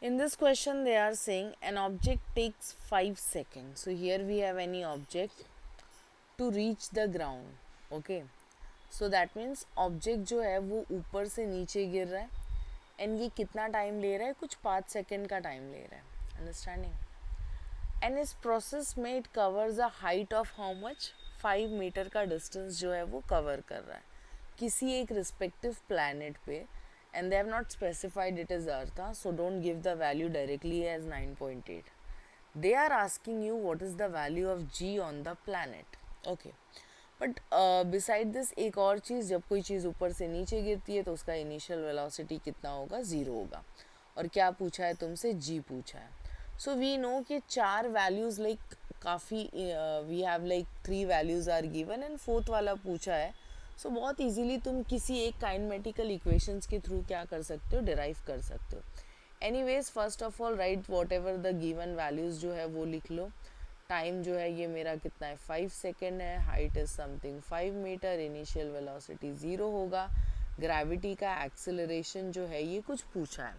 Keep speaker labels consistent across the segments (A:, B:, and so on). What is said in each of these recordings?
A: In this question they are saying an object takes 5 seconds. So here we have any object to reach the ground. Okay, so that means object जो है वो ऊपर से नीचे गिर रहा है एंड ये कितना टाइम ले रहा है, कुछ 5 सेकेंड का टाइम ले रहा है, अंडरस्टैंडिंग। एंड इस प्रोसेस में it covers a height of how much, 5 metre का डिस्टेंस जो है वो कवर कर रहा है किसी एक रिस्पेक्टिव प्लैनेट पे, and they have not specified it is Earth, so don't give the value directly as 9.8. They are asking you what is the value of G on the planet. Okay, but beside this एक और चीज़, जब कोई चीज़ ऊपर से नीचे गिरती है तो उसका इनिशियल वेलोसिटी कितना होगा, 0 होगा. और क्या पूछा है तुमसे, जी पूछा है. सो वी नो कि 4 वैल्यूज़ लाइक काफ़ी, we have like 3 values are given and fourth वाला पूछा है. सो बहुत इजीली तुम किसी एक काइनेमेटिकल इक्वेशंस के थ्रू क्या कर सकते हो, डिराइव कर सकते हो. Anyways first of all right what ever the given values जो है वो लिख लो. टाइम जो है ये मेरा कितना है, 5 सेकेंड है. Height is something 5 metre. Initial velocity 0 होगा. ग्रेविटी का एक्सेलरेशन जो है ये कुछ पूछा है.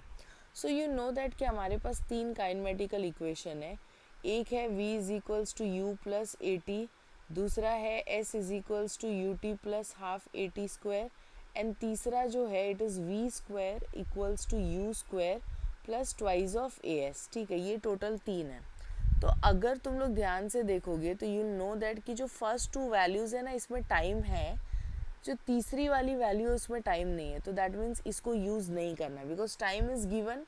A: सो यू नो दैट कि हमारे पास 3 काइनेमेटिकल इक्वेशन है. एक है v is equals to U plus A T, दूसरा है s is equals to U T plus half A T square, and तीसरा जो है it is v square equals to U square plus twice of A S. ठीक है, ये total 3 है. तो अगर तुम लोग ध्यान से देखोगे तो यू नो दैट कि जो फर्स्ट 2 वैल्यूज़ है ना इसमें टाइम है, जो तीसरी वाली वैल्यू है उसमें टाइम नहीं है. तो दैट मीन्स इसको यूज़ नहीं करना because time is given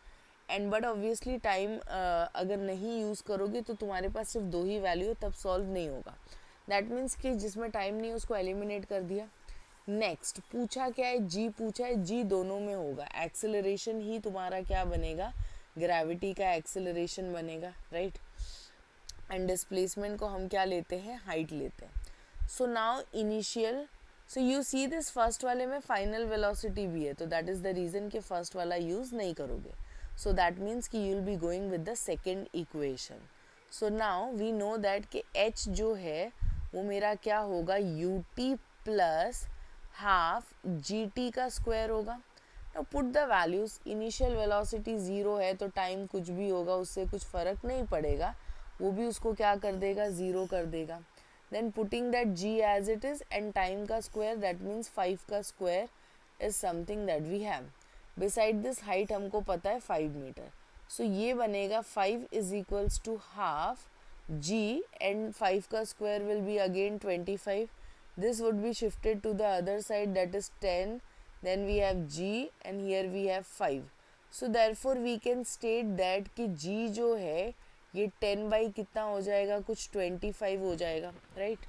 A: and but obviously time अगर नहीं यूज़ करोगे तो तुम्हारे पास सिर्फ 2 ही वैल्यू है, तब सॉल्व नहीं होगा. दैट मीन्स कि जिसमें टाइम नहीं है उसको एलिमिनेट कर दिया. नेक्स्ट पूछा क्या है, जी पूछा है. जी दोनों में होगा. एक्सेलरेशन ही तुम्हारा क्या बनेगा, ग्रेविटी का एक्सेलरेशन बनेगा, राइट. एंड डिस्प्लेसमेंट को हम क्या लेते हैं, हाइट लेते हैं. So now initial, so you see this first वाले में फाइनल वेलोसिटी भी है, तो दैट इज़ द रीज़न कि फर्स्ट वाला यूज़ नहीं करोगे. सो दैट मीन्स कि you will be going with the second equation. So now we know that कि एच जो है वो मेरा क्या होगा, U T plus half G T का स्क्वायर होगा. Now put the values. Initial velocity 0 है तो टाइम कुछ भी होगा उससे कुछ फ़र्क नहीं पड़ेगा, वो भी उसको क्या कर देगा, 0 कर देगा. Then putting that g as it is and time का स्क्वायर, दैट मीन्स 5 का square is something that we have. Beside this height हमको पता है 5 मीटर. सो ये बनेगा 5 is equals to half g and 5 का square will be again 25. this would be shifted to the other side, that is 10. then we have g and here we have 5. so therefore we can state that कि g जो है ये 10 by कितना हो जाएगा, कुछ 25 हो जाएगा, right.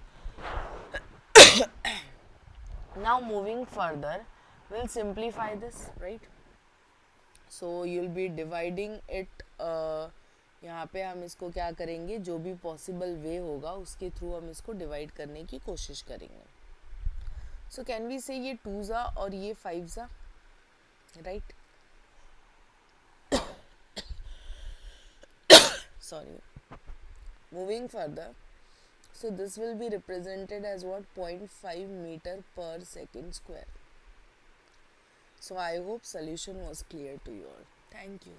A: Now moving further will simplify this, right. So you'll be dividing it. यहाँ पे हम इसको क्या करेंगे, जो भी पॉसिबल वे होगा उसके थ्रू हम इसको डिवाइड करने की कोशिश करेंगे. सो कैन वी से ये 2 ज़ा और ये 5 ज़ा, right. Sorry. Moving further, so this will be represented as what, 0.5 meter per second square. So I hope solution was clear to you all. Thank you.